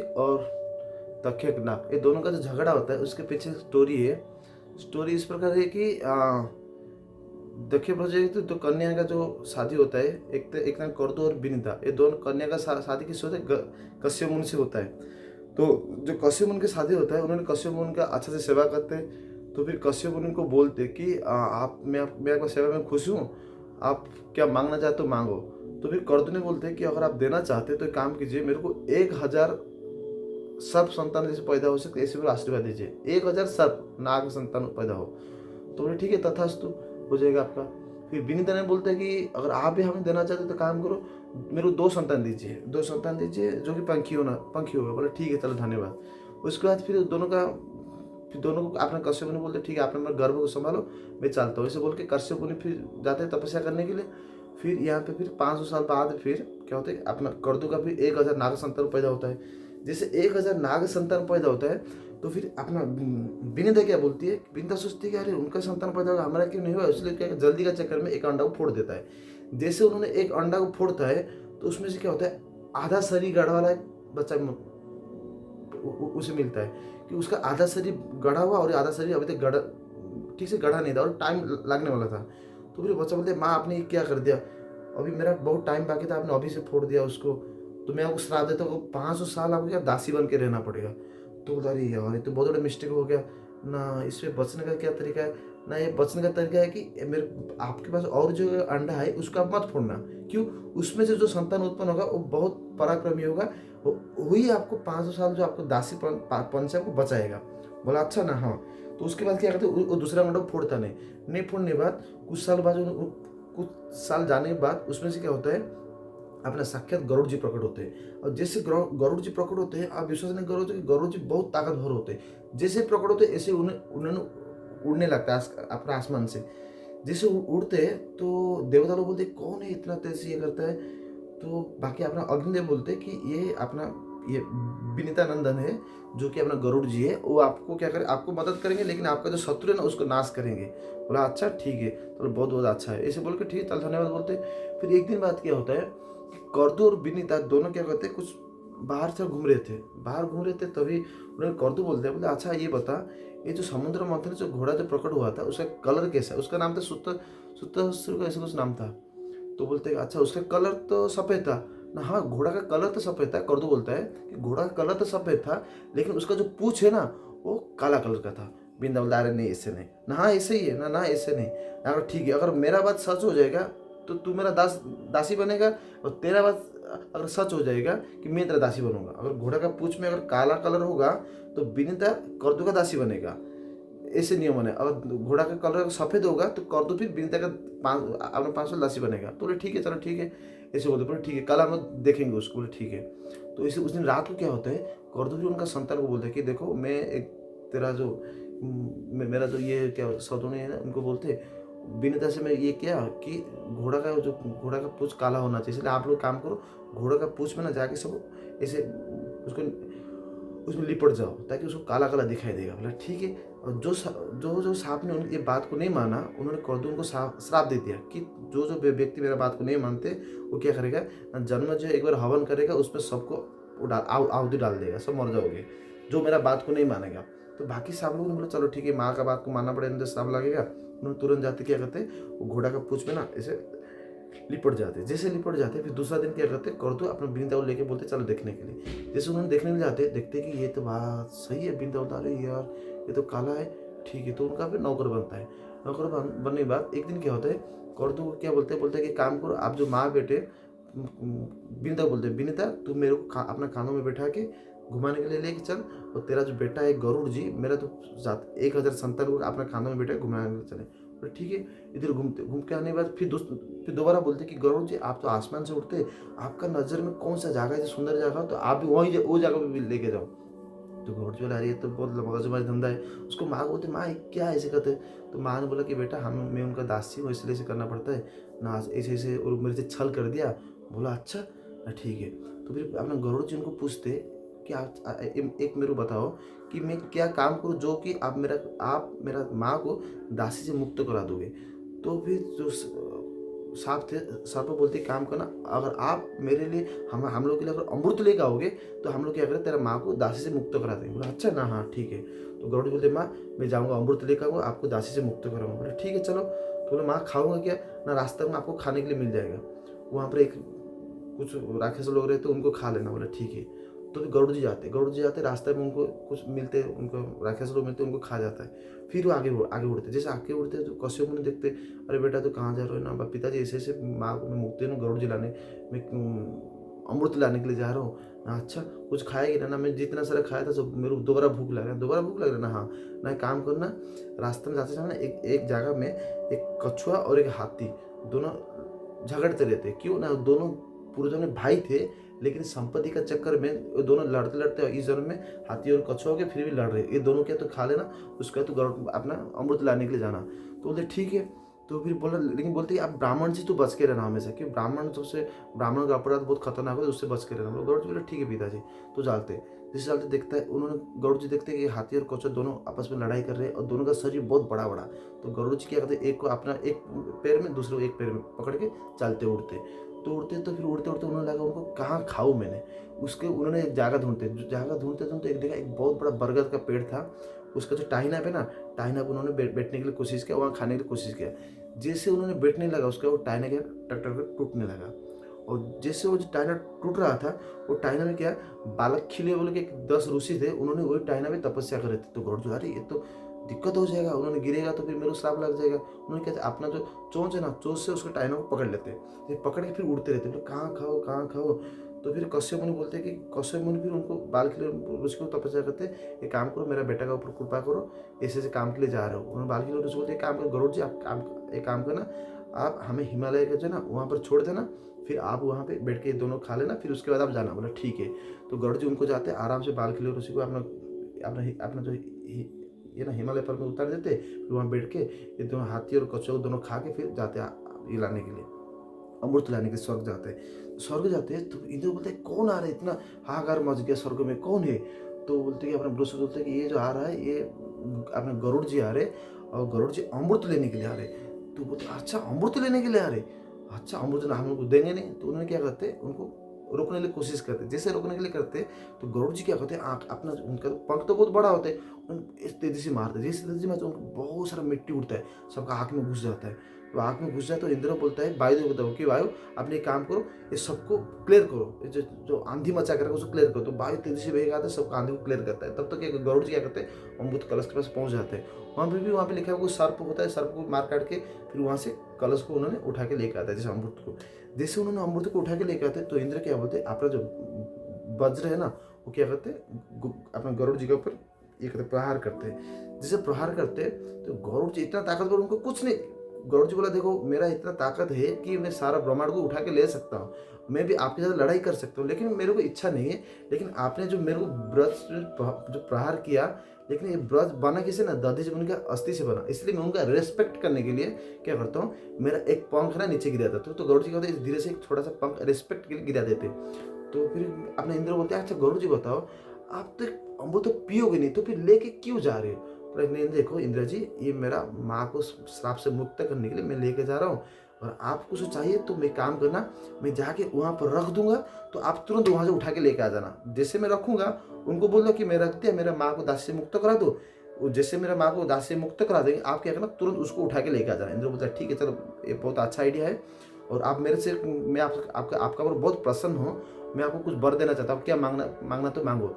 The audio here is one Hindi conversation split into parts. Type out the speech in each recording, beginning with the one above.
और तक्षक नाग, ये दोनों का जो झगड़ा होता है उसके पीछे स्टोरी है। स्टोरी इस प्रकार है कि देखिए बजे तो कन्या का जो शादी होता है, एक नाम कर्दू और विनीता, ये दोनों कन्या का शादी किससे होता है? कश्यप मुनि से होता है। तो जो कश्यप मुनि की शादी होता है, उन्होंने कश्यप मुनि का अच्छा से सेवा करते हैं। तो फिर कश्यप मुनि को बोलते कि मैं आपका सेवा में खुश हूँ, आप क्या मांगना चाहते हो मांगो। तो फिर कर्दू ने बोलते हैं कि अगर आप देना चाहते हैं तो एक काम कीजिए, मेरे को 1000 सर्प संतान जैसे पैदा हो सकते ऐसे मेरे आशीर्वाद दीजिए, 1000 सर्प नाग संतान पैदा हो। तो बोले ठीक है, तथास्तु, हो जाएगा आपका। फिर विनीता ने बोलते हैं कि अगर आप भी हमें देना चाहते तो काम करो, मेरे को 2 संतान दीजिए जो कि पंखी होगा। बोले ठीक है, चलो धन्यवाद। उसके बाद फिर दोनों को अपने कश्यप मुनि बोलते ठीक है, आपने मेरे गर्भ को संभालो, मैं चलता हूँ, ऐसे बोल के कश्यप मुनि फिर जाते हैं तपस्या करने के लिए। फिर यहाँ पे फिर 500 साल बाद फिर क्या होता है, अपना कर्दू का फिर 1000 नाग संतान पैदा होता है। जैसे 1000 नाग संतान पैदा होता है, तो फिर अपना विनीता क्या बोलती है, विनीता सोचती है कि अरे उनका संतान पैदा होगा, हमारा क्यों नहीं हुआ, इसलिए क्या जल्दी का चक्कर में एक अंडा को फोड़ देता है। जैसे उन्होंने एक अंडा को फोड़ता है, तो उसमें से क्या होता है, आधा शरीर गढ़ वाला एक बच्चा उसे मिलता है, कि उसका आधा शरीर गढ़ा हुआ और आधा शरीर अभी तक गढ़ा ठीक से गढ़ा नहीं था और टाइम लगने वाला था। तो फिर बच्चा बोलते माँ आपने ये क्या कर दिया, अभी मेरा बहुत टाइम बाकी था, आपने अभी से फोड़ दिया उसको, तो मैं आपको श्राप देता हूँ 500 साल आपको क्या दासी बन के रहना पड़ेगा। तो बोला अरे यार ये तो बहुत बड़ा मिस्टेक हो गया ना, इसमें बचने का क्या तरीका है ना, ये बचने का तरीका है कि मेरे आपके पास और जो अंडा है उसका आप मत फोड़ना, क्यों, उसमें से जो संतान उत्पन्न होगा वो बहुत पराक्रमी होगा, वही आपको 500 साल जो आपको दासी पन से आपको बचाएगा। बोला अच्छा ना, हाँ। तो उसके बाद क्या करते, वो दूसरा अंडा फोड़ता नहीं फोड़ने के बाद कुछ साल जाने के बाद उसमें से क्या होता है, अपना साक्षात गरुड़ जी प्रकट होते हैं। और जैसे गरुड़ जी प्रकट होते हैं, आप विश्वास नहीं करोगे कि गरुड़ जी बहुत ताकतवर होते हैं। जैसे प्रकट होते हैं ऐसे उन्होंने उड़ने लगता है अपना आसमान से। जैसे उड़ते हैं तो देवता लोग बोलते हैं कौन है इतना तेज से ये करता है। तो बाकी अपना अग्निदेव बोलते हैं कि ये विनीता नंदन है, जो कि अपना गरुड़ जी है, वो आपको क्या करे, आपको मदद करेंगे, लेकिन आपका जो शत्रु है ना उसको नाश करेंगे। बोला अच्छा ठीक है, तो बहुत बहुत अच्छा है, ऐसे बोल के ठीक है चल धन्यवाद बोलते। फिर एक दिन बाद क्या होता है, कर्दू और विनीता दोनों क्या करते हैं, कुछ बाहर से घूम रहे थे, तभी उन्हें कर्दू बोलते हैं, बोले अच्छा ये बता, ये जो समुद्र मंथन जो घोड़ा जो प्रकट हुआ था उसका कलर कैसा है, उसका नाम था सुत्तासुर का ऐसा कुछ नाम था। तो बोलते हैं अच्छा उसका कलर तो सफ़ेद था ना, हाँ घोड़ा का कलर तो सफ़ेद था। कर्दू बोलता है कि घोड़ा का कलर तो सफ़ेद था, लेकिन उसका जो पूछ है ना वो काला कलर का था। बिंदा बोलता अरे नहीं ऐसे नहीं ना, हाँ ऐसे ही है ना, ना ऐसे नहीं। अगर ठीक है, अगर मेरा बात सच हो जाएगा तो तू मेरा दासी बनेगा, और तेरा बात अगर सच हो जाएगा कि मैं तेरा दासी बनूंगा। अगर घोड़ा का पूछ में अगर काला कलर होगा तो विनीता कर्दू का दासी बनेगा, ऐसे नियम है। अगर घोड़ा का कलर सफेद होगा तो कर्दू फिर विनीता का अपना 500 दासी बनेगा। तो बोले ठीक है चलो ठीक है, ऐसे बोलते बोले ठीक है कल हम लोग देखेंगे उसको। बोले ठीक है। तो इसे उस दिन रात को क्या होता है, कर्दू फिर उनका संतान को बोलते हैं कि देखो मैं एक तेरा जो मेरा जो ये क्या सौतुने है ना, उनको बोलते विनीता से मैं ये किया कि घोड़ा का पूछ काला होना चाहिए, इसलिए आप लोग काम करो, घोड़ा का पूछ में ना जाके सब ऐसे उसको उसमें लिपट जाओ ताकि उसको काला काला दिखाई देगा। बोला ठीक है। और जो सांप ने उनकी बात को नहीं माना, उन्होंने कर्दू उनको श्राप दे दिया कि जो व्यक्ति मेरा बात को नहीं मानते वो क्या करेगा, जन्म जो एक बार हवन करेगा उसमें सबको आहुति डाल देगा, सब मर जाओगे जो मेरा बात को नहीं मानेगा। तो बाकी सांप लोगों ने बोला चलो ठीक है, माँ का बात को मानना पड़ेगा, तो श्राप लगेगा। उन्होंने तुरंत जाते क्या करते, वो घोड़ा का पूछ में ना ऐसे लिपट जाते। जैसे लिपट जाते फिर दूसरा दिन क्या करते, कर्दू अपना विनीता को लेके बोलते चलो देखने के लिए। जैसे उन्होंने देखने के लिए जाते, देखते कि ये तो बात सही है, विनीता बता रही यार ये तो काला है, ठीक है। तो उनका फिर नौकर बनता है। नौकर बनने के बाद एक दिन क्या होता है, कर्दू क्या बोलते हैं कि काम करो, आप जो माँ बेटे, विनीता बोलते हैं विनीता तू मेरे को अपना कानों में बैठा के घुमाने के लिए लेके चल, और तेरा जो बेटा है गरुड़ जी, मेरा तो 1000 संतान को अपना कानों में बैठा घुमाने के लिए चले। ठीक है। इधर घूम के आने के बाद फिर दोबारा बोलते कि गरुड़ जी आप तो आसमान से उठते, आपका नजर में कौन सा जगह है जो सुंदर जगह, तो आप भी वो जगह पे भी लेके जाओ। तो गरुड़ जी बोला अरे ये तो बहुत मगजमारी धंधा है। उसको माँ बोलते माँ क्या ऐसे करते। तो माँ ने बोला कि बेटा मैं उनका दासी हूँ, इसलिए ऐसे करना पड़ता है ना, ऐसे ऐसे और मेरे से छल कर दिया। बोला अच्छा ठीक है। तो फिर अपना गरुड़ जी उनको पूछते कि आप एक मेरे को बताओ कि मैं क्या काम करूँ जो कि आप मेरा माँ को दासी से मुक्त करा दोगे। तो फिर जो सांप थे। सांप बोलते काम करना, अगर आप मेरे लिए हम लोग के लिए अगर अमृत लेकर आओगे तो हम लोग क्या करें, तेरा माँ को दासी से मुक्त करा देंगे। बोला अच्छा ना, हाँ ठीक है। तो गरुड़ जी बोलते माँ मैं जाऊँगा अमृत लेकर आऊँगा, आपको दासी से मुक्त कराऊंगा। बोले ठीक है चलो। तो बोले माँ खाऊंगा क्या ना, रास्ते में आपको खाने के लिए मिल जाएगा, वहाँ पर एक कुछ राक्षस लोग रहते उनको खा लेना। बोला ठीक है। तो फिर गरुड़ जी जाते, रास्ते में उनको कुछ मिलते, उनको राक्षस लोग मिलते, उनको खा जाता है। फिर वो आगे आगे उड़ते, जैसे आगे उड़ते तो कश्यप मुनि देखते, अरे बेटा तो कहाँ जा रहे हो ना, पिताजी ऐसे ऐसे माँ को मैं मुक्ति हूँ गरुड़ जी लाने, मैं अमृत लाने के लिए जा रहा हूँ ना। अच्छा कुछ खाएगी ना, मैं जितना सारा खाया था सब मेरे को दोबारा भूख लग रहा है, दोबारा भूख लग रहा है ना, हाँ ना एक काम करना, रास्ते में जाते समय ना एक जगह में एक कछुआ और एक हाथी दोनों झगड़ते रहते। क्यों ना, दोनों पूर्वजन्म में भाई थे, लेकिन संपत्ति का चक्कर में वो दोनों लड़ते लड़ते इस जन्म में हाथी और कछुआ के फिर भी लड़ रहे। ये दोनों क्या तो खा लेना, उसका तो गरुड़ अपना अमृत लाने के लिए जाना। तो बोलते ठीक है। तो फिर बोला, लेकिन बोलते आप ब्राह्मण से तो बच के रहना हमेशा, कि ब्राह्मण का अपराध बहुत खतरनाक है, उससे बच के रहना। गरुड़ जी बोले ठीक है पिताजी। तो जाते, जिस चलते देखता है उन्होंने, गरुड़ जी देखते हैं कि हाथी और कछुआ दोनों आपस में लड़ाई कर रहे हैं और दोनों का शरीर बहुत बड़ा बड़ा। तो गरुड़ जी क्या करते, एक को अपना एक पैर में, दूसरे को एक पैर में पकड़ के चलते उड़ते। तो उड़ते, तो फिर उड़ते उड़ते उन्होंने लगा उनको कहाँ खाऊं मैंने, उसके उन्होंने एक जगह ढूंढते ढूंढते एक देखा, एक बहुत बड़ा बरगद का पेड़ था। उसका जो टाइना है ना, टाइना पर उन्होंने बैठने के लिए कोशिश किया, वहाँ खाने के लिए कोशिश किया। जैसे उन्होंने बैठने लगा, उसका वो टाइना क्या टक टक टक टूटने लगा। और जैसे वो जो टाइना टूट रहा था, वो टाइना में क्या बालक खिले बोले कि 10 ऋषि थे, उन्होंने वही टाइना में तपस्या कर रहे थे। तो गरुड़ जी अरे ये तो दिक्कत हो जाएगा, उन्होंने गिरेगा तो फिर मेरे को श्राप लग जाएगा। उन्होंने क्या अपना जो चोंच है ना, चोंच से उसके टाइना को पकड़ लेते, ये पकड़ के फिर उड़ते रहते। तो कहाँ खाओ कहाँ खाओ। तो फिर कश्यप मुनि बोलते हैं कि कश्यप मुनि फिर उनको बाल खिले ऋषि को तपस्या करते, एक काम करो मेरा बेटा का ऊपर कृपा करो, ऐसे ऐसे काम के लिए जा रहे हो। उन्होंने बाल खिले ऋषि बोलते एक काम करो गरुड़ जी, आप एक काम करना, आप हमें हिमालय का जो ना वहाँ पर छोड़ देना, फिर आप वहाँ पे बैठ के दोनों खा लेना, फिर उसके बाद आप जाना। बोला ठीक है। तो गरुड़ जी उनको जाते आराम से बाल खिले ऋषि को अपना अपना अपना जो ये ना हिमालय पर्वत में उतार देते, फिर वहाँ बैठ के ये दोनों हाथी और कछुआ दोनों खा के फिर जाते ये लाने के लिए, अमृत लाने के स्वर्ग जाते हैं। स्वर्ग जाते हैं तो इंद्र बोलते हैं कौन आ रहा है, इतना हाहाकार मच गया स्वर्ग में, कौन है। तो बोलते कि अपना बृहस्पति बोलते हैं कि ये जो आ रहा है ये अपने गरुड़ जी आ रहे, और गरुड़ जी अमृत लेने के लिए आ रहे। तो बोलते अच्छा अमृत लेने के लिए आ रहे, अच्छा अमृत हम लोग देंगे नहीं। तो उन्होंने क्या करते, उनको रोकने के लिए कोशिश करते, जैसे रोकने के लिए करते तो गरुड़ जी क्या करते, आँख अपना उनका पंख तो बहुत बड़ा होता है, इस तेजी से मारते, जैसे तेजी में उनको बहुत सारा मिट्टी उड़ता है, सबका आँख में घुस जाता है। तो आँख में घुस जाए तो इंद्र बोलता है वायुदेव को दो कि वायु अपने काम करो, ये सबको क्लियर करो, ये जो आंधी मचा कर उसको क्लियर करो। तो वायु तेजी से बहेगा आता है, सबको आंधी को क्लियर करता है। तब तक तो गरुड़ जी क्या करते हैं, अमृत कलश के पास पहुंच जाते हैं। वहाँ पे लिखा है वो सर्प होता है, सर्प को मार काट के फिर वहाँ से कलश को उन्होंने उठा के लेकर आता है, जैसे अमृत को। जैसे उन्होंने अमृत को उठा के लेकर आते तो इंद्र क्या बोलते, आपका जो वज्र है ना, वो क्या करते अपना गरुड़ जी के ऊपर ये करते, प्रहार करते हैं। जैसे प्रहार करते तो गरुड़ जी इतना ताकतवर, उनको कुछ नहीं। गरुड़ जी बोला देखो मेरा इतना ताकत है कि मैं सारा ब्रह्मांड को उठा के ले सकता हूँ, मैं भी आपके साथ लड़ाई कर सकता हूँ, लेकिन मेरे को इच्छा नहीं है। लेकिन आपने जो मेरे को ब्रज जो प्रहार किया, लेकिन ये ब्रज बना किसे ना, दधीचि मुनि का अस्थि से बना, इसलिए मैं उनका रेस्पेक्ट करने के लिए क्या करता हूँ, मेरा एक पंख ना नीचे गिरा था। तो गरुड़ जी कहते धीरे से एक छोटा सा पंख रेस्पेक्ट के लिए गिरा देते। तो फिर अपने इंद्र बोलते अच्छा गरुड़ जी बताओ, आप तो अमृत तो पियोगे नहीं, तो फिर लेके क्यों जा रहे हो। तो देखो इंद्र जी, ये मेरा माँ को श्राप से मुक्त करने के लिए मैं लेके जा रहा हूँ, और आपको कुछ चाहिए तो मैं काम करना, मैं जाके वहाँ पर रख दूंगा, तो आप तुरंत वहाँ से उठा के लेके आ जाना। जैसे मैं रखूंगा उनको बोल दो कि मैं रख दिया, मेरा माँ को दास से मुक्त करा दो। जैसे मेरा माँ को दास से मुक्त करा देंगे, आप क्या करना तुरंत उसको उठा के लेके आ जाना। इंद्र बोलता है ठीक है चलो, ये बहुत अच्छा आइडिया है, और आप मेरे से, मैं आपका बहुत प्रसन्न हूँ, मैं आपको कुछ वर देना चाहता हूँ, क्या मांगना तो मांगो।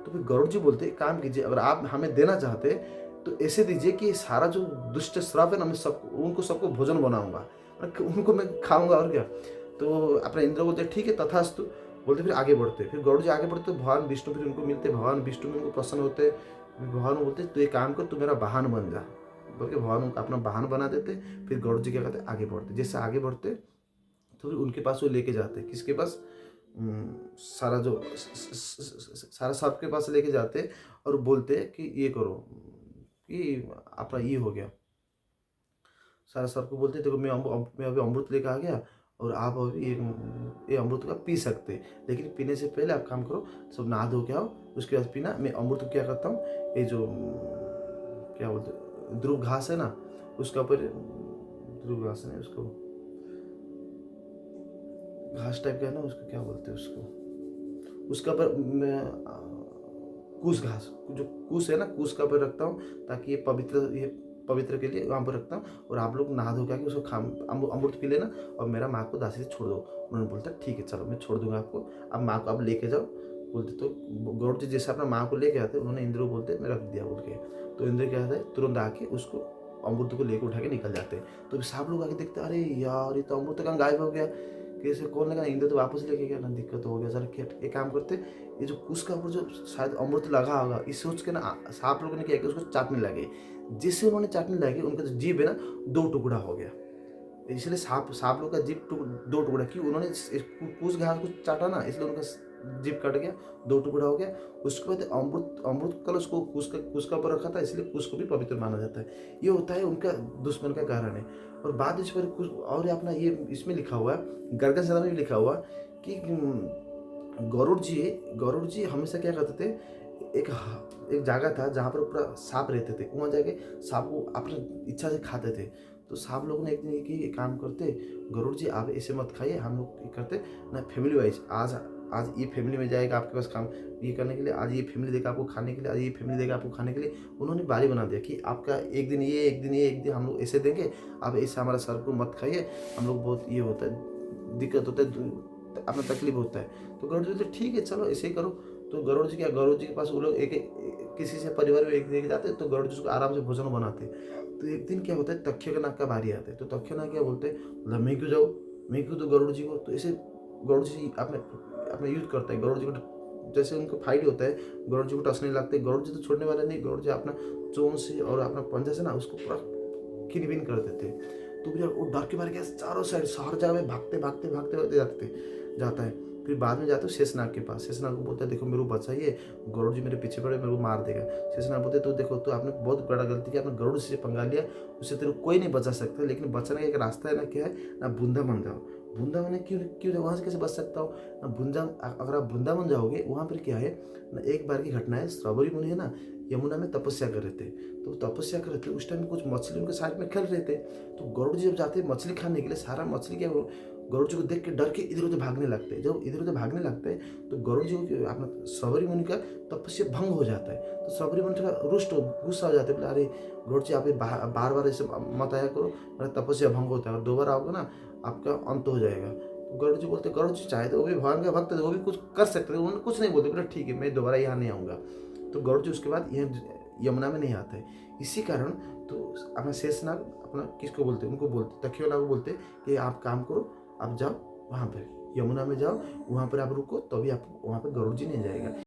तो फिर गरुड़ जी बोलते काम कीजिए, अगर आप हमें देना चाहते तो ऐसे दीजिए कि सारा जो दुष्ट श्राप है ना, मैं सबको भोजन बनाऊंगा, उनको मैं खाऊंगा और क्या। तो अपने इंद्र बोलते ठीक है तथास्तु, बोलते फिर आगे बढ़ते। फिर गरुड़ जी आगे बढ़ते तो भगवान विष्णु फिर उनको मिलते, भगवान विष्णु में उनको प्रसन्न होते। भगवान बोलते तो ये काम कर, तू मेरा वाहन बन जा, बोल के भगवान उनको अपना वाहन बना देते। फिर गरुड़ जी क्या करते आगे बढ़ते, जैसे आगे बढ़ते तो फिर उनके पास वो लेके जाते, किसके पास, सारा सर्प के पास लेके जाते, और बोलते कि ये करो कि अपना ये हो गया। सारा सर्प को बोलते देखो मैं अभी अमृत लेके आ गया, और आप अभी ये अमृत का पी सकते, लेकिन पीने से पहले आप काम करो, सब नहा धो के आओ, उसके बाद पीना। मैं अमृत को क्या करता हूँ, ये जो क्या बोलते ध्रुव घास है ना, उसका ऊपर, ध्रुव घास है उसको, घास टाइप का है ना, उसको क्या बोलते हैं उसको, उसका पर मैं कूस घास, जो कूस है ना, कूस का पर रखता हूँ ताकि ये पवित्र के लिए वहाँ पर रखता हूँ। और आप लोग नहा धो के आके उसको अमृत पी लेना और मेरा माँ को दासी से छोड़ दो। उन्होंने बोलता ठीक है चलो मैं छोड़ दूंगा आपको, अब माँ को आप लेके जाओ। बोलते तो गौरव जी जैसे अपना माँ को लेके आते उन्होंने इंद्र को बोलते मैं रख दिया बोल के। तो इंद्र क्या होता है तुरंत आके उसको अमृत को लेकर उठा के निकल जाते हैं। तो सब लोग आके देखते अरे यार ये तो अमृत कहाँ गायब हो गया, कैसे कौन लगा, इंद्र तो वापस लेके गया ना, दिक्कत हो गया सर। एक काम करते, ये जो कुश का ऊपर जो शायद अमृत लगा होगा इस सोच के ना सांप लोगों ने क्या किया उसको चाटने लगे। जिससे उन्होंने चाटने लगे उनका जो जीभ है ना 2 टुकड़ा हो गया। इसलिए सांप सांप लोग का जीभ 2 टुकड़ा, क्यों उन्होंने कुश घास को चाटा ना, इसलिए उनका जीभ कट गया, 2 टुकड़ा हो गया। उसके बाद अमृत अमृत कलश को कुश का ऊपर रखा था, इसलिए कुश को भी पवित्र माना जाता है। ये होता है उनका दुश्मन का कारण है। और बाद इस पर कुछ और अपना ये इसमें लिखा हुआ है, गर्गन संहिता में भी लिखा हुआ कि गरुड़ जी हमेशा क्या करते थे, एक एक जगह था जहाँ पर पूरा सांप रहते थे, वहाँ जाके सांप को अपनी इच्छा से खाते थे। तो सांप लोगों ने एक दिन कि काम करते, गरुड़ जी आप ऐसे मत खाइए, हम लोग करते ना फैमिली वाइज, आज आज ये फैमिली में जाएगा आपके पास काम ये करने के लिए, आज ये फैमिली देगा आपको खाने के लिए, आज ये फैमिली देगा आपको खाने के लिए। उन्होंने बारी बना दिया कि आपका एक दिन ये एक दिन ये एक दिन हम लोग ऐसे देंगे, आप ऐसे हमारा सर को मत खाइए, हम लोग बहुत ये होता है दिक्कत होता है, अपना तकलीफ होता है। तो गरुड़ जी बोलते ठीक है चलो ऐसे ही करो। तो गरुड़ जी के पास वो लोग किसी से परिवार में एक लेके जाते, तो गरुड़ जी उसको आराम से भोजन बनाते। तो एक दिन क्या होता है तक्षकनाग का बारी आता है। तो तक्षकनाग क्या बोलते हैं मैं क्यों जाऊँ, मैं क्यों, तो गरुड़ जी को तो ऐसे गरुड़ जी अपने अपना यूज करता है। गरुड़ जी को जैसे उनका फाइट होता है, गरुड़ जी को टसने लगते हैं। गरुड़ जी तो छोड़ने वाले नहीं, गरुड़ जी अपना चोंच से और अपना पंजा से ना उसको पूरा खिनबिन कर देते। तो भैया वो डर के मारे क्या चारों साइड हर जगह में भागते भागते भागते भागते जाता है। फिर बाद में जाते हो शेषनाग के पास, शेषनाग को बोलता है देखो मेरे को बचाइए, गरुड़ जी मेरे पीछे पड़े मेरे को मार देगा। शेषनाग बोलते तो देखो तो आपने बहुत बड़ा गलती किया, आपने गरुड़ से पंगा लिया, उससे तेरे को कोई नहीं बचा सकता, लेकिन बचाने का एक रास्ता है ना, क्या है ना, वृंदावन जाओ। वृंदावन क्यों क्यों वहाँ से कैसे बच सकता हो ना, अगर आप वृंदावन जाओगे वहाँ पर क्या है ना, एक बार की घटना है, श्रवरी मुनि है ना यमुना में तपस्या कर रहे थे। तो तपस्या कर रहे थे उस टाइम कुछ मछली उनके साइड में खेल रहे थे। तो गरुड़ जी जब जाते हैं मछली खाने के लिए, सारा मछली क्या गरुड़ जी को देख के डर के इधर उधर भागने लगते हैं। जब इधर उधर भागने लगते हैं तो गरुड़ जी को अपना श्रवरी मुनि का तपस्या भंग हो जाता है। तो श्रवरी मुनि थोड़ा रुष्ट गुस्सा हो जाते हैं, बोले अरे गरुड़ जी आप बार बार ऐसे मत आया करो, मेरा तपस्या भंग होता है, और दोबारा आओगे ना आपका अंत हो जाएगा। तो गरुड़ जी बोलते गरुड़ जी चाहे तो वो भी भगवान का भक्त थे, वो भी कुछ कर सकते थे, उन्होंने कुछ नहीं बोलते, बोले ठीक है मैं दोबारा यहाँ नहीं आऊँगा। तो गरुड़ जी उसके बाद यहाँ यमुना में नहीं आता है। इसी कारण तो अपना शेषनाग अपना किसको बोलते उनको बोलते तक्षकनाग को बोलते कि आप काम करो, आप जाओ वहाँ पर यमुना में जाओ, वहाँ पर आप रुको, तभी आप वहाँ पर गरुड़ जी नहीं जाएगा।